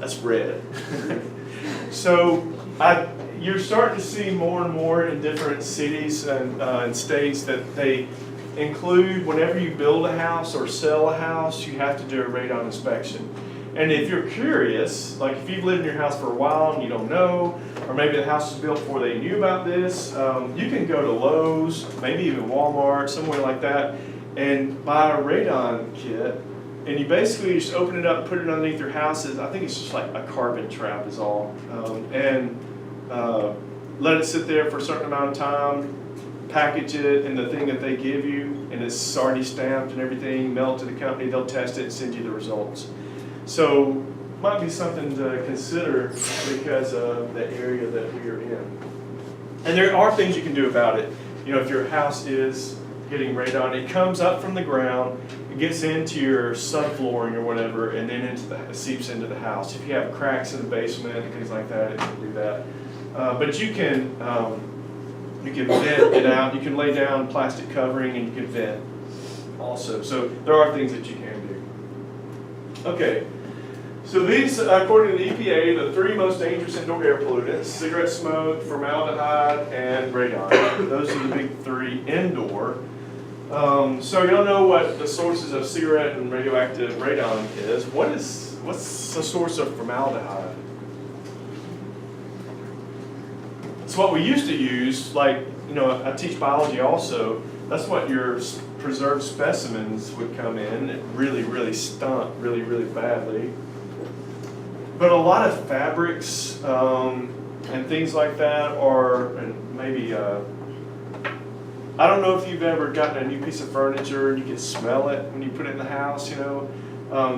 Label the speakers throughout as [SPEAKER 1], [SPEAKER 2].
[SPEAKER 1] That's red. So you're starting to see more and more in different cities and states that they include, whenever you build a house or sell a house, you have to do a radon inspection. And if you're curious, like if you've lived in your house for a while and you don't know, or maybe the house was built before they knew about this, you can go to Lowe's, maybe even Walmart, somewhere like that, and buy a radon kit. And you basically just open it up, put it underneath your houses. I think it's just like a carbon trap is all. And let it sit there for a certain amount of time, package it in the thing that they give you, and it's already stamped and everything, mail it to the company, they'll test it and send you the results. So might be something to consider because of the area that we are in. And there are things you can do about it. You know, if your house is getting radon, it comes up from the ground, it gets into your subflooring or whatever, and then it seeps into the house. If you have cracks in the basement and things like that, it can do that. But you can vent it out. You can lay down plastic covering and you can vent also. So there are things that you can do. Okay. So these, according to the EPA, the 3 most dangerous indoor air pollutants: cigarette smoke, formaldehyde, and radon. Those are the big 3 indoor. So y'all know what the sources of cigarette and radioactive radon is. What's the source of formaldehyde? It's what we used to use, like, you know, I teach biology also. That's what your preserved specimens would come in. It really, really stunk really, really badly. But a lot of fabrics and things like that are, and maybe, I don't know if you've ever gotten a new piece of furniture and you can smell it when you put it in the house, you know.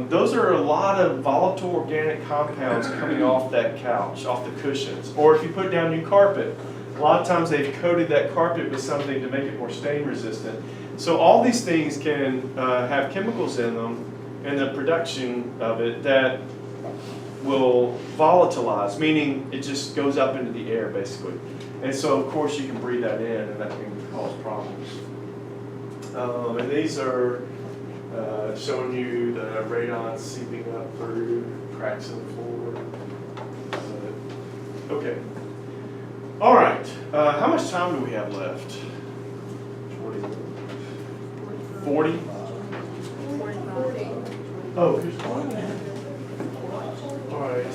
[SPEAKER 1] Those are a lot of volatile organic compounds coming off that couch, off the cushions. Or if you put down new carpet, a lot of times they've coated that carpet with something to make it more stain resistant. So all these things can have chemicals in them and the production of it that will volatilize, meaning it just goes up into the air basically. And so of course you can breathe that in and that can cause problems. And these are showing you the radon seeping up through cracks in the floor. Okay. All right. How much time do we have left? 40? Oh, here's one. All right,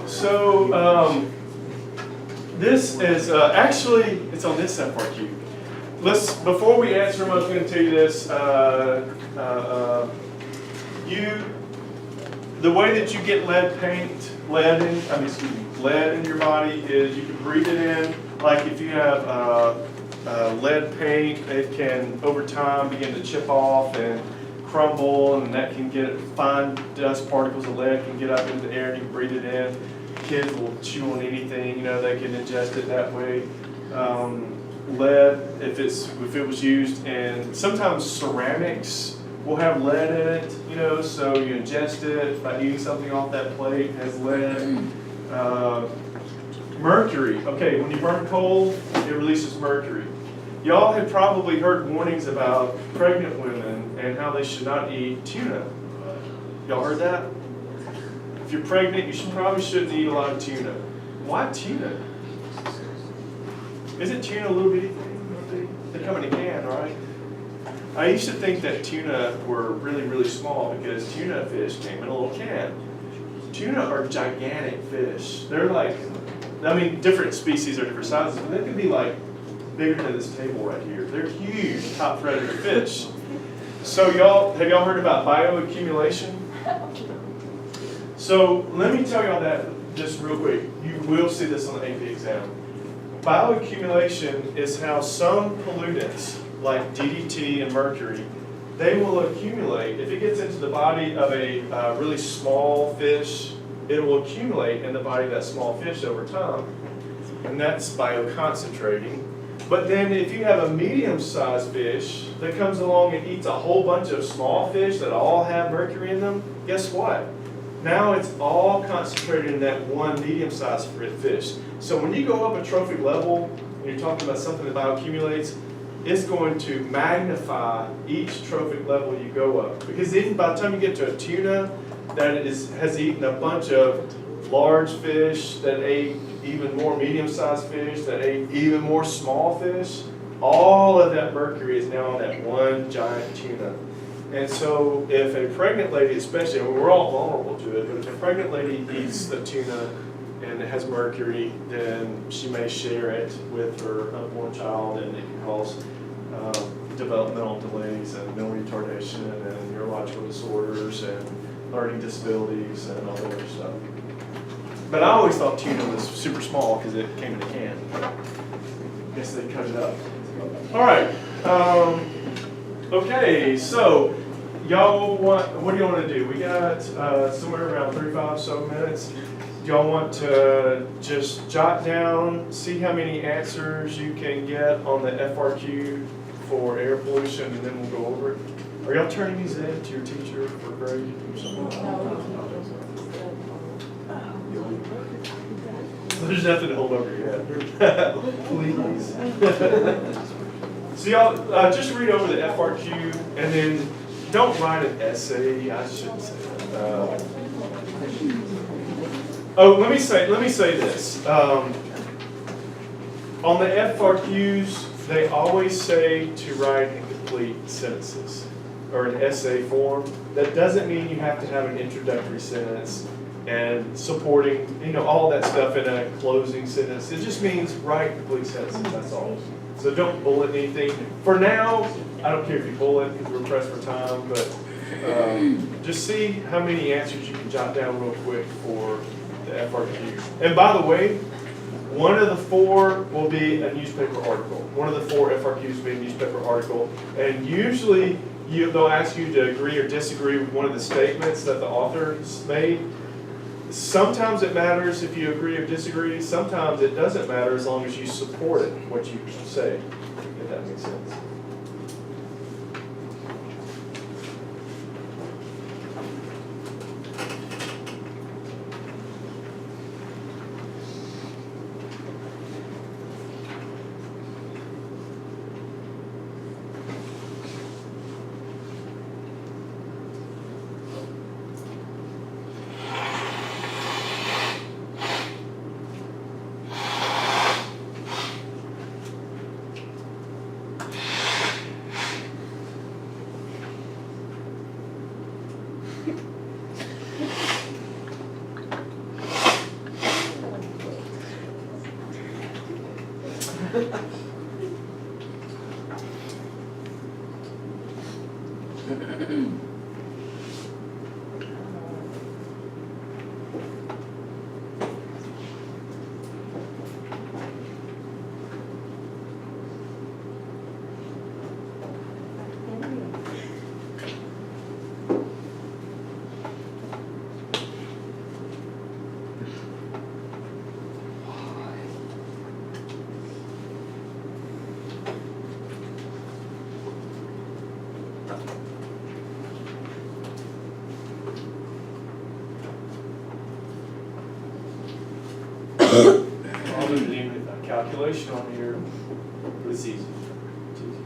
[SPEAKER 1] so this is actually, it's on this FRQ. Before we answer them, I was going to tell you this. The way that you get lead in your body is you can breathe it in. Like if you have lead paint, it can over time begin to chip off and crumble, and that can get fine dust particles of lead can get up into the air and you can breathe it in. Kids will chew on anything, you know, they can ingest it that way. Lead, if it was used in, sometimes ceramics will have lead in it, you know, so you ingest it by eating something off that plate, it has lead. Mercury, okay, when you burn coal, it releases mercury. Y'all have probably heard warnings about pregnant women and how they should not eat tuna. Y'all heard that? If you're pregnant, you probably shouldn't eat a lot of tuna. Why tuna? Isn't tuna a little bitty thing? They come in a can, right? I used to think that tuna were really, really small because tuna fish came in a little can. Tuna are gigantic fish. They're like, I mean, different species are different sizes, but they can be like bigger than this table right here. They're huge top predator fish. So have y'all heard about bioaccumulation? So let me tell y'all that just real quick. You will see this on the AP exam. Bioaccumulation is how some pollutants, like DDT and mercury, they will accumulate. If it gets into the body of a really small fish, it will accumulate in the body of that small fish over time. And that's bioconcentrating. But then if you have a medium-sized fish that comes along and eats a whole bunch of small fish that all have mercury in them, guess what? Now it's all concentrated in that one medium-sized fish. So when you go up a trophic level, and you're talking about something that bioaccumulates, it's going to magnify each trophic level you go up. Because even by the time you get to a tuna, that has eaten a bunch of large fish, that ate even more medium-sized fish, that ate even more small fish. All of that mercury is now on that one giant tuna. And so if a pregnant lady, especially, I mean, we're all vulnerable to it, but if a pregnant lady eats the tuna and it has mercury, then she may share it with her unborn child, and it can cause developmental delays and mental retardation and neurological disorders and learning disabilities and all that other stuff. But I always thought tuna was super small because it came in a can. I guess they cut it up. All right. Okay, so y'all what do you want to do? We got somewhere around 35 so minutes. Do y'all want to just jot down, see how many answers you can get on the FRQ for air pollution, and then we'll go over it? Are y'all turning these in to your teacher for grade or something? There's nothing to hold over your head. Please. So y'all, just read over the FRQ, and then don't write an essay. I shouldn't say that. Let me say this. On the FRQs, they always say to write incomplete sentences or an essay form. That doesn't mean you have to have an introductory sentence and supporting, all that stuff in a closing sentence. It just means write complete sentences, that's all. So don't bullet anything. For now, I don't care if you bullet because we're pressed for time, but just see how many answers you can jot down real quick for the FRQ. And by the way, one of the four will be a newspaper article. One of the four FRQs will be a newspaper article. And usually they'll ask you to agree or disagree with one of the statements that the author made. Sometimes it matters if you agree or disagree. Sometimes it doesn't matter as long as you support it, what you say, if that makes sense. I'll do the calculation on here, but it's easy. It's easy.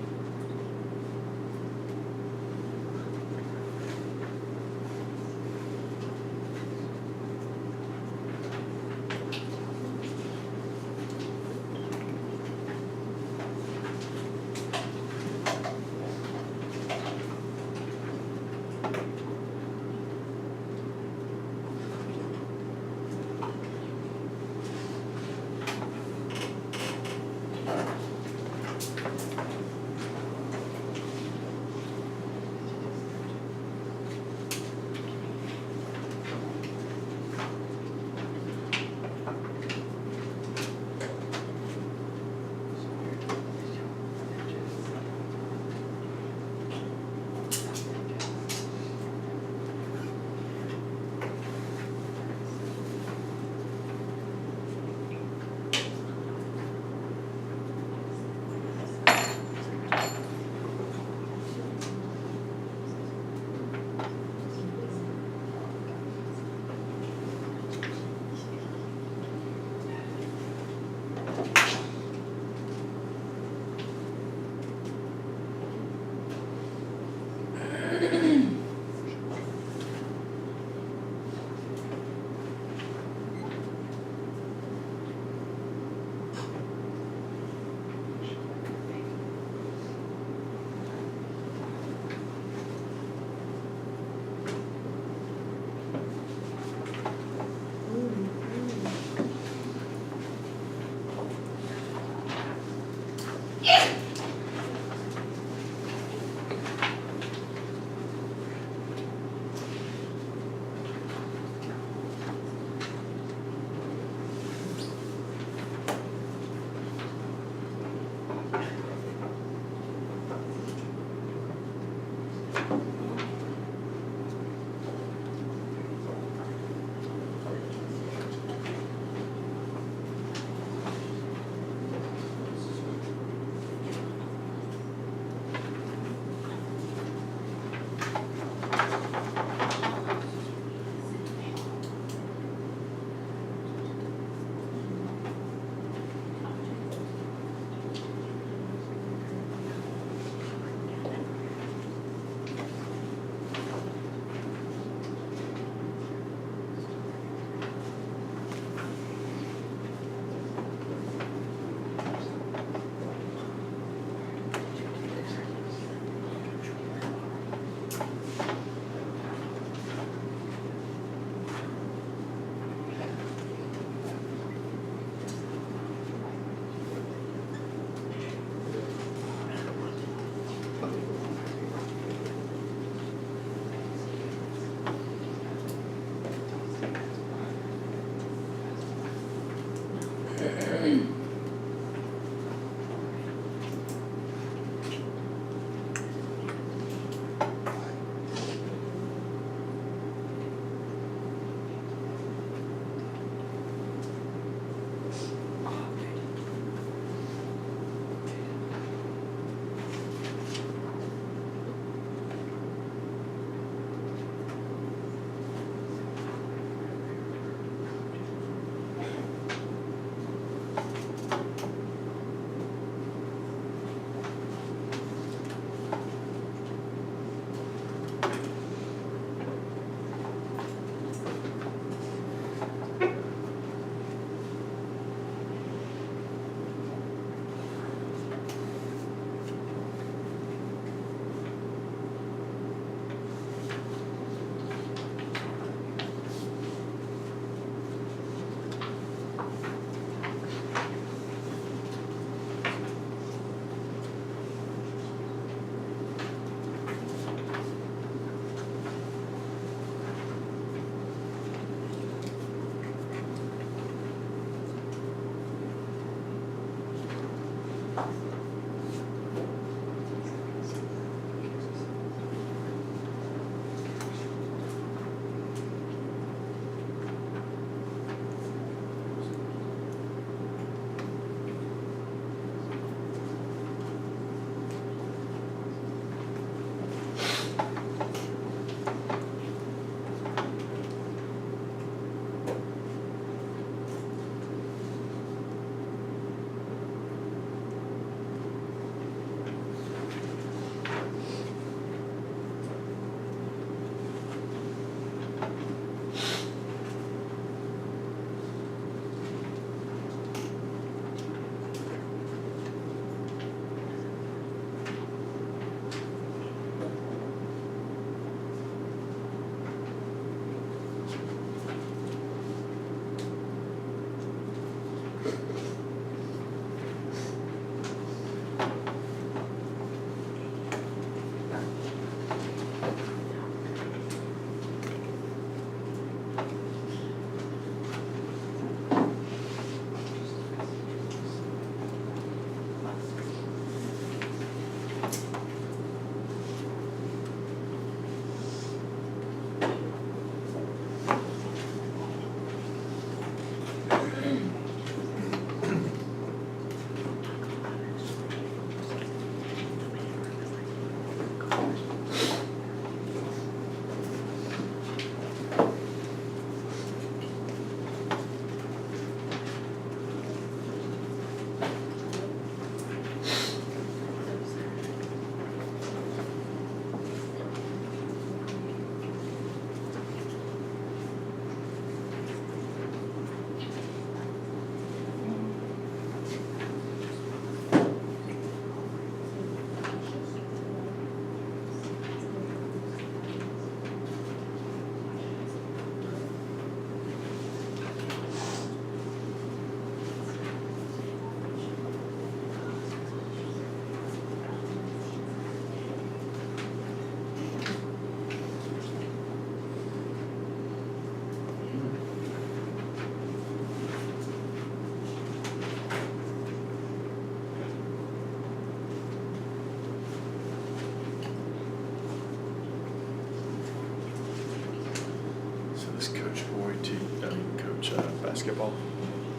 [SPEAKER 1] basketball?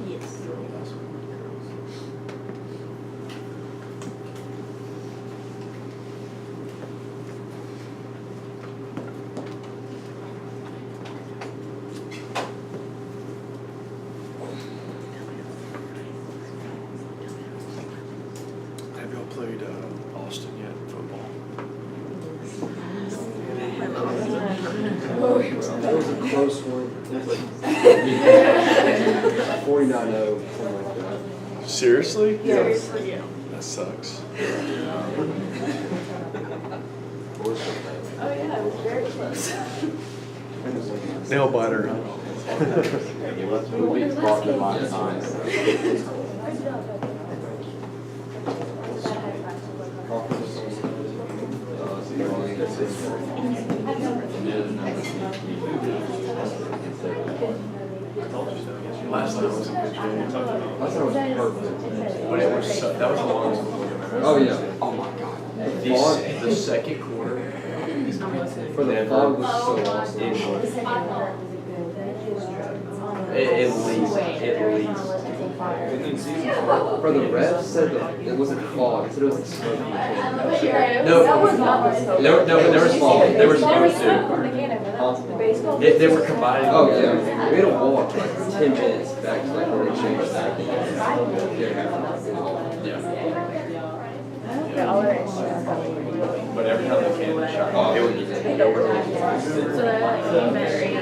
[SPEAKER 2] Yes.
[SPEAKER 1] Have y'all played Austin yet in football?
[SPEAKER 3] That was a close one. It was like 49-0, something like that.
[SPEAKER 1] Seriously?
[SPEAKER 2] Seriously, yeah.
[SPEAKER 1] That sucks.
[SPEAKER 2] Oh, yeah, it was very close.
[SPEAKER 1] Nail biter.
[SPEAKER 3] We beat Spartan last time.
[SPEAKER 1] Last night was a good game.
[SPEAKER 3] Last time was perfect.
[SPEAKER 1] But it was so, that was the longest one.
[SPEAKER 3] Oh, yeah. Oh, my God.
[SPEAKER 1] The second quarter.
[SPEAKER 3] For the fog was so awesome.
[SPEAKER 4] At least.
[SPEAKER 3] For the refs said that it wasn't fog, it said it was a smoky machine.
[SPEAKER 4] No,
[SPEAKER 2] That was not the smoke.
[SPEAKER 4] there was fog. There was smoke too. They were combining.
[SPEAKER 3] Oh, yeah. We had to walk like 10 minutes back to like where they changed that.
[SPEAKER 4] But every time they came, they shot.
[SPEAKER 3] Oh,
[SPEAKER 4] It would
[SPEAKER 2] So that came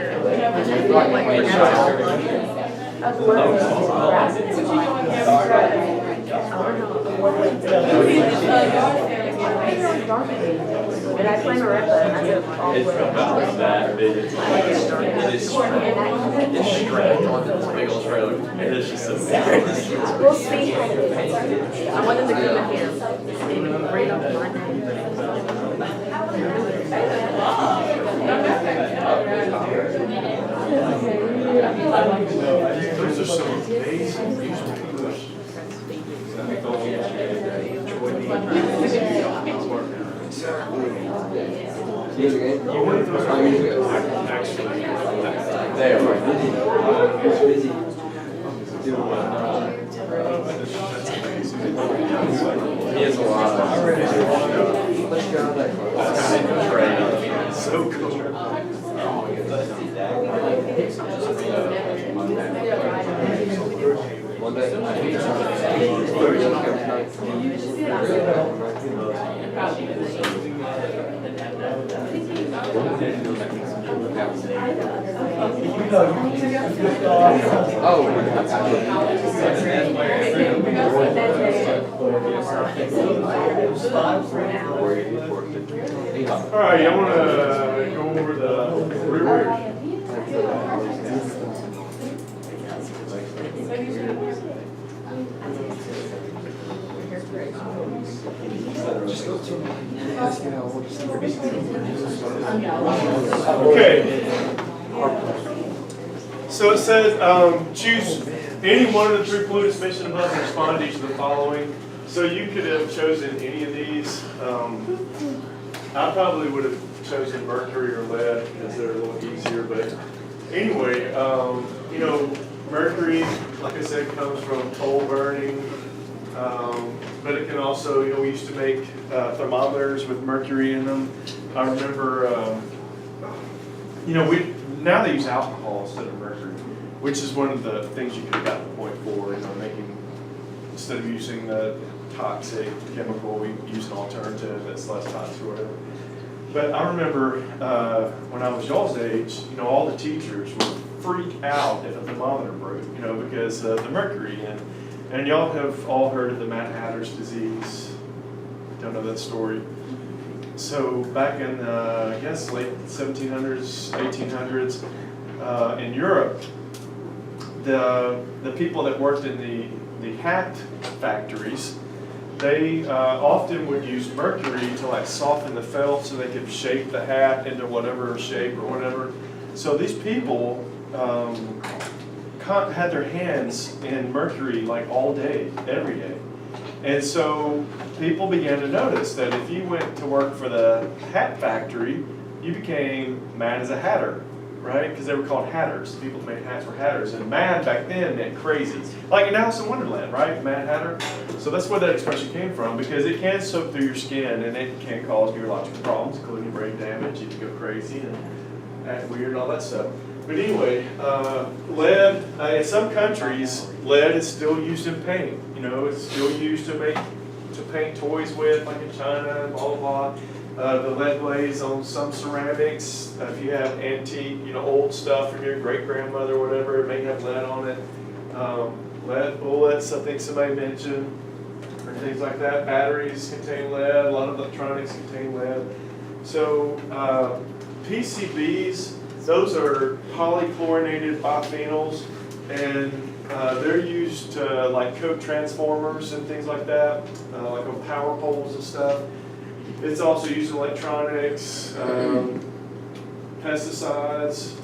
[SPEAKER 2] and I play Marimba and I did all the
[SPEAKER 4] It's
[SPEAKER 2] way.
[SPEAKER 4] about that big. It's strapped onto this big old trailer. And it's just a
[SPEAKER 2] We'll see how it is. I wanted to come in here and read off my name.
[SPEAKER 1] Those are some amazing newspapers.
[SPEAKER 3] You guys again? Oh, you guys.
[SPEAKER 4] They are.
[SPEAKER 3] Busy.
[SPEAKER 4] He has a lot of.
[SPEAKER 3] Let's go that close.
[SPEAKER 1] So cool.
[SPEAKER 3] One day.
[SPEAKER 1] All right, I want to go over the Brewers. Okay. So it says, choose any one of the three pollutants mentioned above and respond to each of the following. So you could have chosen any of these. I probably would have chosen mercury or lead because they're a little easier. But anyway, you know, mercury, like I said, comes from coal burning. But it can also, you know, we used to make thermometers with mercury in them. I remember, you know, now they use alcohol instead of mercury, which is one of the things you could have gotten point for, you know, making, instead of using the toxic chemical, we use an alternative that's less toxic or whatever. But I remember when I was y'all's age, you know, all the teachers would freak out if a thermometer broke, you know, because of the mercury. And y'all have all heard of the Mad Hatter's disease. Don't know that story. So back in, I guess, late 1700s, 1800s, in Europe, the people that worked in the hat factories, they often would use mercury to like soften the felt so they could shape the hat into whatever shape or whatever. So these people had their hands in mercury like all day, every day. And so people began to notice that if you went to work for the hat factory, you became mad as a hatter, right? Because they were called hatters. The people that made hats were hatters. And mad back then meant crazy. Like in Alice in Wonderland, right? Mad Hatter. So that's where that expression came from, because it can soak through your skin and it can cause neurological problems, including brain damage. You can go crazy and act weird and all that stuff. But anyway, lead, in some countries, lead is still used in paint. You know, it's still used to paint toys with, like in China, blah, blah, blah. The lead glaze on some ceramics, if you have antique, you know, old stuff from your great-grandmother or whatever, it may have lead on it. Lead bullets, I think somebody mentioned, or things like that. Batteries contain lead, a lot of electronics contain lead. So PCBs, those are polychlorinated biphenyls, and they're used to like coat transformers and things like that, like on power poles and stuff. It's also used in electronics, pesticides.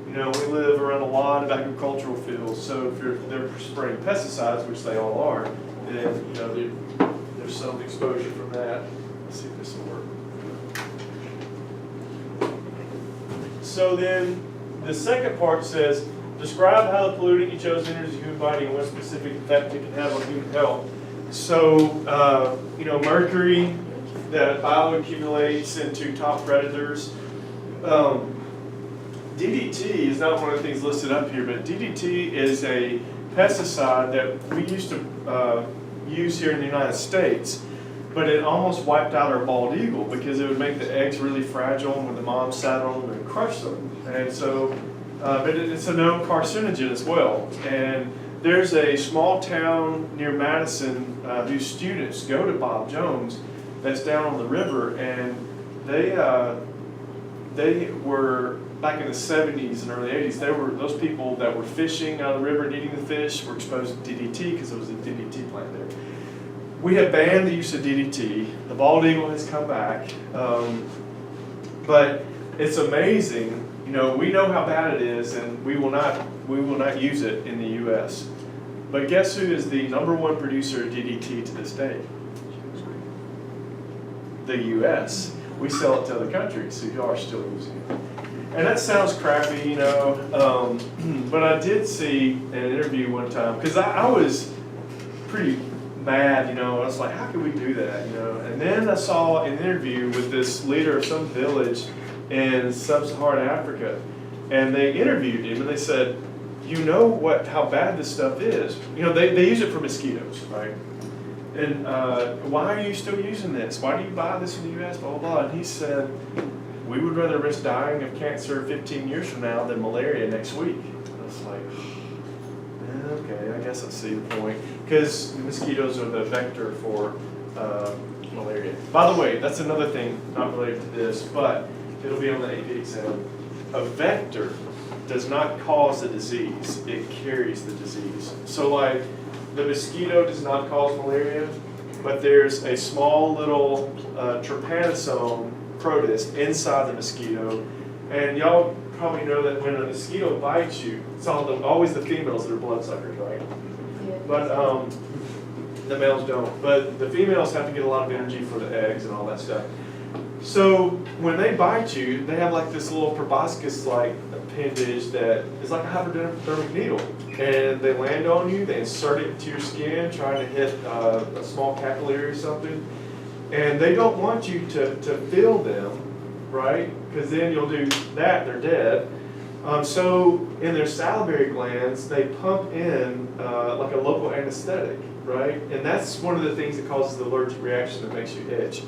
[SPEAKER 1] You know, we live around a lot of agricultural fields, so if they're spraying pesticides, which they all are, then you know there's some exposure from that. Let's see if this will work. So then, the second part says, describe how the pollutant you chose enters the human body and what specific effect it can have on human health. So, you know, mercury that bioaccumulates into top predators. DDT is not one of the things listed up here, but DDT is a pesticide that we used to use here in the United States, but it almost wiped out our bald eagle because it would make the eggs really fragile when the mom sat on them and crushed them. And so, but it's a known carcinogen as well. And there's a small town near Madison whose students go to Bob Jones that's down on the river, and they were, back in the 70s and early 80s, they were those people that were fishing out of the river and eating the fish were exposed to DDT because there was a DDT plant there. We have banned the use of DDT. The bald eagle has come back, but it's amazing. You know, we know how bad it is, and we will not use it in the U.S. But guess who is the #1 producer of DDT to this day? The U.S. We sell it to other countries, so you are still using it. And that sounds crappy, you know, but I did see an interview one time, because I was pretty mad, you know. I was like, how could we do that, you know? And then I saw an interview with this leader of some village in sub-Saharan Africa, and they interviewed him, and they said, you know how bad this stuff is. You know, they use it for mosquitoes, right? And why are you still using this? Why do you buy this in the U.S., blah, blah, blah. And he said, we would rather risk dying of cancer 15 years from now than malaria next week. And I was like, okay, I guess I see the point. Because mosquitoes are the vector for malaria. By the way, that's another thing not related to this, but it'll be on the AP exam. A vector does not cause the disease, it carries the disease. So like, the mosquito does not cause malaria, but there's a small little trypanosome protist inside the mosquito. And y'all probably know that when a mosquito bites you, it's always the females that are bloodsuckers, right? But the males don't. But the females have to get a lot of energy for the eggs and all that stuff. So when they bite you, they have like this little proboscis-like appendage that is like a hypodermic needle. And they land on you, they insert it into your skin, trying to hit a small capillary or something. And they don't want you to feel them, right? Because then you'll do that, they're dead. So in their salivary glands, they pump in like a local anesthetic, right? And that's one of the things that causes the allergic reaction that makes you itch.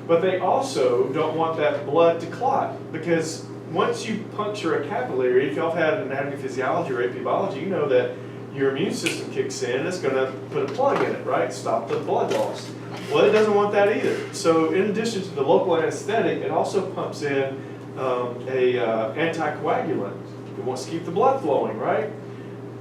[SPEAKER 1] But they also don't want that blood to clot, because once you puncture a capillary, if y'all have had anatomy, physiology, or AP biology, you know that your immune system kicks in and it's going to put a plug in it, right? Stop the blood loss. Well, it doesn't want that either. So in addition to the local anesthetic, it also pumps in a anticoagulant. It wants to keep the blood flowing, right?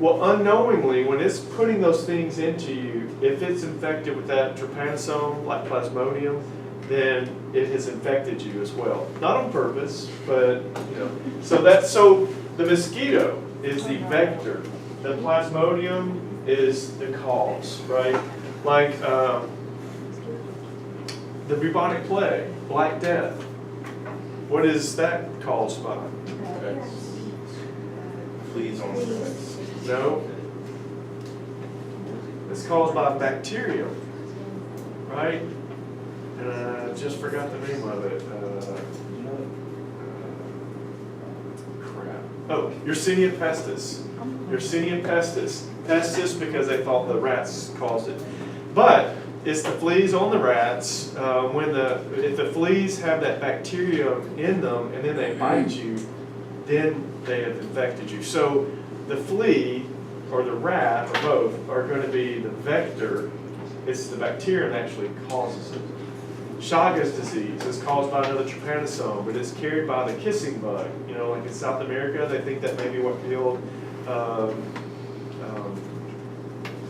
[SPEAKER 1] Well, unknowingly, when it's putting those things into you, if it's infected with that trypanosome, like Plasmodium, then it has infected you as well. Not on purpose, but you know. So the mosquito is the vector. The Plasmodium is the cause, right? Like the bubonic plague, Black Death. What is that caused by?
[SPEAKER 4] fleas on the rats.
[SPEAKER 1] No. It's caused by bacteria, right? And I just forgot the name of it. Crap. Oh, Yersinia pestis. Yersinia pestis. Pestis because they thought the rats caused it. But it's the fleas on the rats. If the fleas have that bacterium in them and then they bite you, then they have infected you. So the flea or the rat or both are going to be the vector. It's the bacterium that actually causes it. Chagas disease is caused by another trypanosome, but it's carried by the kissing bug. You know, like in South America, they think that may be what killed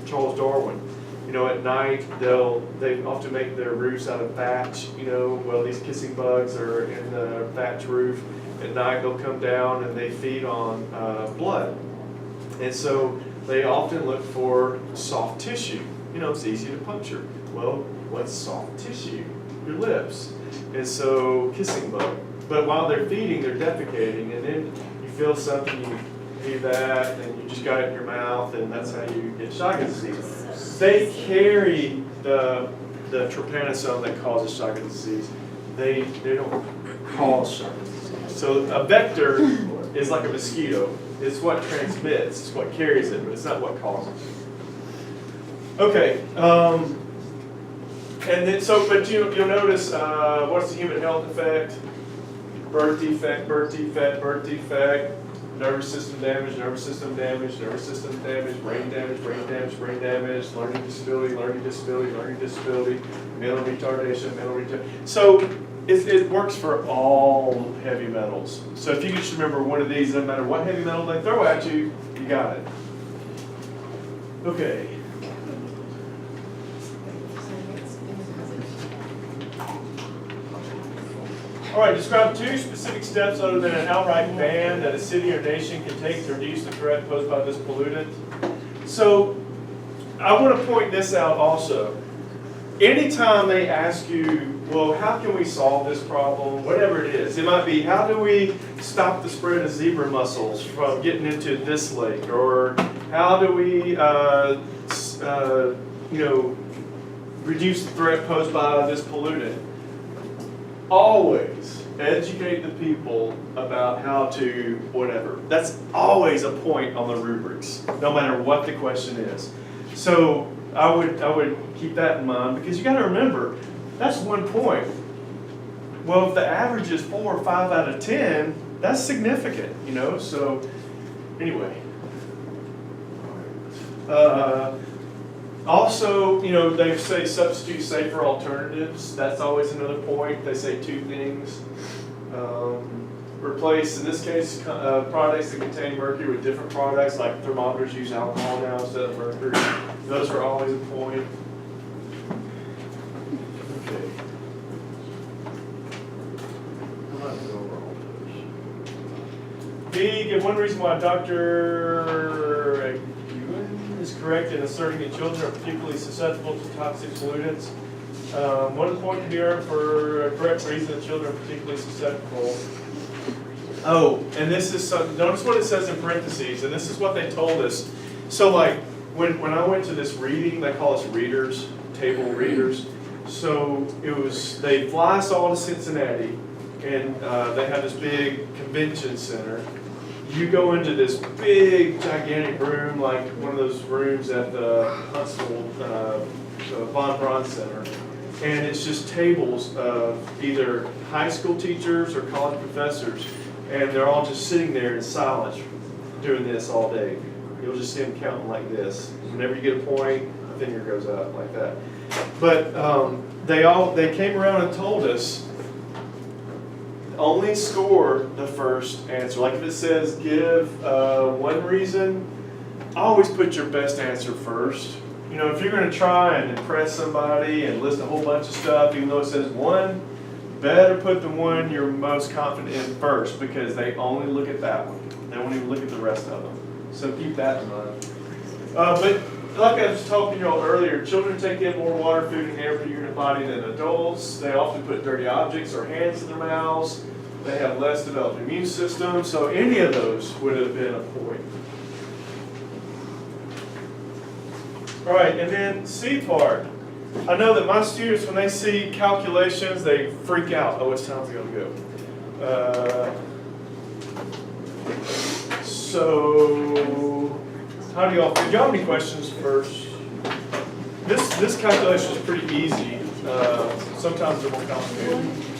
[SPEAKER 1] Charles Darwin. You know, at night they often make their roofs out of thatch. You know, well, these kissing bugs are in the thatch roof. At night they'll come down and they feed on blood, and so they often look for soft tissue. You know, it's easy to puncture. Well, what's soft tissue? Your lips. And so kissing bug. But while they're feeding, they're defecating, and then you feel something, you do that, and you just got it in your mouth, and that's how you get Chagas disease. They carry the trypanosome that causes Chagas disease. They don't cause Chagas disease. So a vector is like a mosquito. It's what transmits, it's what carries it, but it's not what causes it. Okay. And then, but you'll notice, what's the human health effect? Birth defect, birth defect, birth defect, nervous system damage, nervous system damage, nervous system damage, brain damage, brain damage, brain damage, learning disability, learning disability, learning disability, mental retardation, mental retardation. So it works for all heavy metals. So if you just remember one of these, no matter what heavy metal they throw at you, you got it. Okay. All right, describe 2 specific steps other than an outright ban that a city or nation can take to reduce the threat posed by this pollutant. So I want to point this out also. Anytime they ask you, well, how can we solve this problem, whatever it is, it might be, how do we stop the spread of zebra mussels from getting into this lake, or how do we, reduce the threat posed by this pollutant? Always educate the people about how to whatever. That's always a point on the rubrics, no matter what the question is. So I would keep that in mind, because you got to remember that's 1 point. Well, if the average is 4 or 5 out of 10, that's significant, you know. So anyway. Also, you know, they say substitute safer alternatives. That's always another point. They say 2 things. Replace, in this case, products that contain mercury with different products, like thermometers use alcohol now instead of mercury. Those are always a point. Okay. I'm not going to go over all those. B, give one reason why Dr. is correct in asserting that children are particularly susceptible to toxic pollutants. 1 point can be earned for a correct reason that children are particularly susceptible. Oh, and this is notice what it says in parentheses, and this is what they told us. So like when I went to this reading, they call us readers, table readers. So they fly us all to Cincinnati, and they have this big convention center. You go into this big, gigantic room, like one of those rooms at the Huntsville Von Braun Center. And it's just tables of either high school teachers or college professors. And they're all just sitting there in silence doing this all day. You'll just see them counting like this. Whenever you get a point, the finger goes up like that. But they came around and told us, only score the first answer. Like if it says give 1 reason, always put your best answer first. You know, if you're going to try and impress somebody and list a whole bunch of stuff, even though it says 1, better put the one you're most confident in first, because they only look at that one. They won't even look at the rest of them. So keep that in mind. But like I was talking to you all earlier, children take in more water, food, and air per unit body than adults. They often put dirty objects or hands in their mouths. They have less developed immune system, so any of those would have been a point. All right, and then C part. I know that my students, when they see calculations, they freak out. Oh, it's time to go. So, how do y'all feel? Do y'all have any questions first? This calculation is pretty easy. Sometimes they're more complicated.